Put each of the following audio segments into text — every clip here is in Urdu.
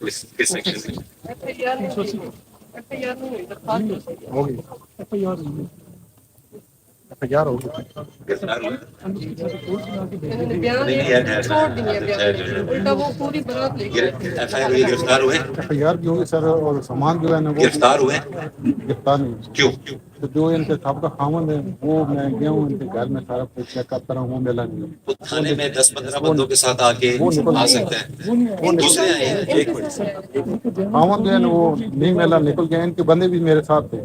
کس سیکشن میں؟ ہوگی FIR ہوگی. گرفتار ہوئے؟ FIR ہوئی، گرفتار ہوئے؟ FIR بھی ہوگی سر، اور سامان جو ہے نا وہ گرفتار ہوئے؟ گرفتار نہیں. کیوں؟ تو جو ان کے سابقہ خاوند ہے وہ میں گیا ہوں ان کے گھر میں سارا کچھ چیک کرتا رہا ہوں، ملا نہیں. وہ تھانے میں 10-15 بندوں کے ساتھ آ کے آ سکتے ہیں، دوسرے آئے ہیں. ایک منٹ، خاوند جو ہے نا وہ نہیں ملا، نکل گیا. ان کے بندے بھی میرے ساتھ تھے،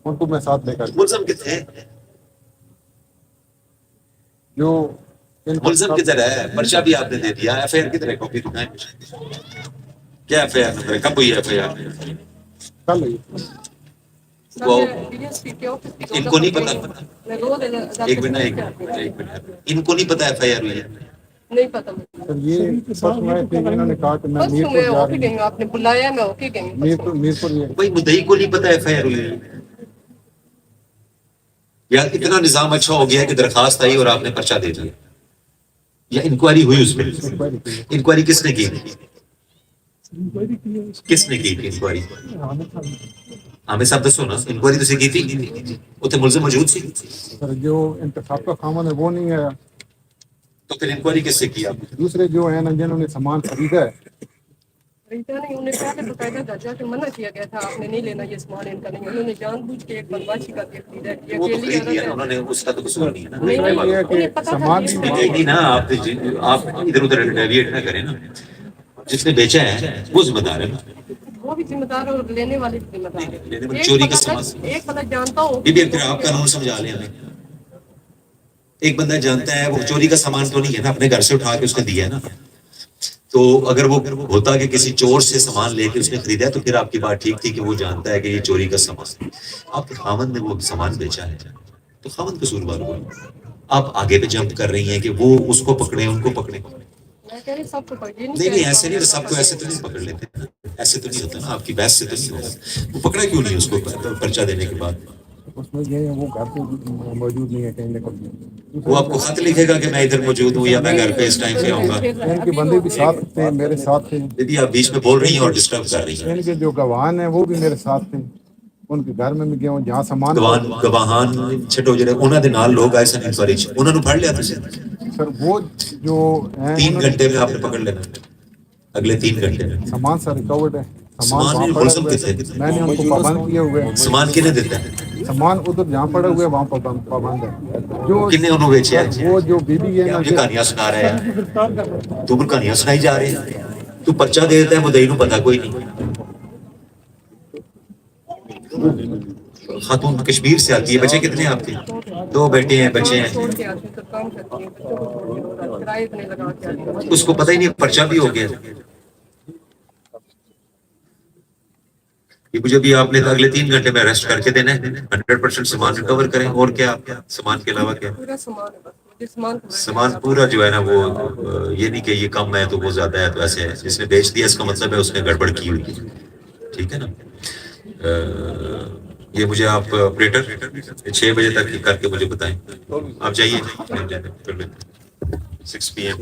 ان کو میں ساتھ لے کر گیا. ملزم کتنے؟ جو ان کا ملزم کدھر ہے؟ پرچہ بھی آپ نے دے دیا. FIR کدھر ہے؟ کاپی دکھائیں مجھے. کیا FIR نمبر ہے؟ کب ہوئی FIR؟ کل ہے. وہ ان کو نہیں پتا. ایک منٹ، ان کو نہیں پتا FIR ہوئی ہے؟ نہیں پتا سر یہ پرسوں آئے تھے، انہوں نے کہا کہ میں میرپور جا رہی ہوں. آپ نے بلایا میں اوکے گئی میرپور یہ بھائی مدعی کو نہیں پتا FIR ہوئی ہے؟ یا اتنا نظام اچھا ہو گیا کہ درخواست آئی اور آپ نے پرچہ دے دیا؟ یا انکوائری ہوئی اس پہ؟ انکوائری کس نے کی؟ کس نے کی انکوائری؟ عامر صاحب دسو نا، انکوائری تو کی تھی؟ اتنے ملزم موجود سی؟ سر جو انتخاب کا خاوند ہے وہ نہیں ہے، تو پھر انکوائری کس سے کی آپ نے؟ دوسرے جو ہیں نا جنہوں نے سامان خریدا ہے. نہیں، انہیں پہلے باقاعدہ درجہ کہ منع کیا گیا تھا آپ نے نہیں لینا یہ سامان ان کا نہیں. انہوں نے جان بوجھ کے ایک بدماشی کر کے خریدا ہے. وہ تو خرید لیا نا انہوں نے، اس کا تو قصور نہیں ہے نا. دوسرا یہ ہے کہ سامان بھی نہیں نا، آپ ادھر ادھر ڈیویٹ نہ کریں نا. جس نے بیچا ہے وہ ذمہ دار ہے نا. وہ بھی ذمہ دار اور لینے والے بھی ذمہ دار لینے والے ہے. چوری کا سامان. ایک بندہ جانتا ہو بی بی پھر آپ قانون سمجھا لیں ہمیں. ایک بندہ جانتا ہے وہ چوری کا سامان تو نہیں ہے نا، اپنے گھر سے اٹھا کے اس نے دیا ہے نا. تو اگر وہ ہوتا کہ کسی چور سے سامان لے کے اس نے خریدا ہے تو پھر آپ کی بات ٹھیک تھی کہ وہ جانتا ہے کہ یہ چوری کا سامان. آپ کے خاوند نے وہ سامان بیچا ہے تو خاوند قصوروار ہوا. آپ آگے پہ جمپ کر رہی ہیں کہ وہ اس کو پکڑے، ان کو پکڑے. نہیں ایسے نہیں، سب کو ایسے تو نہیں پکڑ لیتے، ایسے تو نہیں ہوتا نا. آپ کی بحث سے تو نہیں ہوگا. وہ پکڑا کیوں نہیں اس کو پرچہ دینے کے بعد؟ اس میں یہ ہے وہ گھر پہ موجود نہیں ہے، کہیں نکل گیا. وہ آپ کو خط لکھے گا کہ میں ادھر موجود ہوں یا میں گھر پہ اس ٹائم پہ آؤں گا. ان کے بندے بھی ساتھ تھے، میرے ساتھ تھے. دیدی آپ بیچ میں بول رہی ہیں اور ڈسٹرب کر رہی ہیں. ان کے جو گواہان ہیں وہ بھی میرے ساتھ تھے. ان کے گھر میں بھی گیا ہوں جہاں سامان گواہان چھٹو جڑے انہاں دے نال لوگ آئے سن انکوائری چ، انہاں نو پھڑ لیا تسی؟ سر وہ جو ہیں 3 گھنٹے میں آپ نے پکڑ لینا، اگلے 3 گھنٹے میں. سامان سر ریکورڈ ہے. سامان وہاں میں پڑا ملزم ہوا ہے. کتنے؟ میں نے ان کو پابند کیے ہوئے ہیں. سامان کنے دیتا ہے؟ سامان ادھر جہاں پڑے ہوئے وہاں پابند ہے. جو کنے انہوں بیچے ہے؟ وہ جو بی بی ہے نا یہ کہانیاں سنا رہے ہیں، تو پھر کہانیاں سنائی جا رہے ہیں. تو پرچہ دے دیتا ہے مدعی نو پتہ کوئی نہیں. خاتون کشمیر سے آتی ہے. بچے کتنے ہیں آپ کے؟ 2 بیٹے ہیں، بچے ہیں. اس کو پتہ ہی نہیں پرچہ بھی ہو گیا. یہ مجھے بھی آپ نے اگلے 3 گھنٹے میں اریسٹ کر کے دینا ہے. 100% سامان ریکور کریں. اور کیا سامان کے علاوہ کیا سامان پورا جو ہے نا وہ یہ نہیں کہ یہ کم ہے تو وہ زیادہ ہے تو ایسے ہے. جس نے بیچ دیا اس کا مطلب ہے اس نے گڑبڑ کی ہوئی ہے. ٹھیک ہے نا. یہ مجھے آپ آپریٹر 6 بجے تک کر کے مجھے بتائیں. آپ جائیے 6 PM.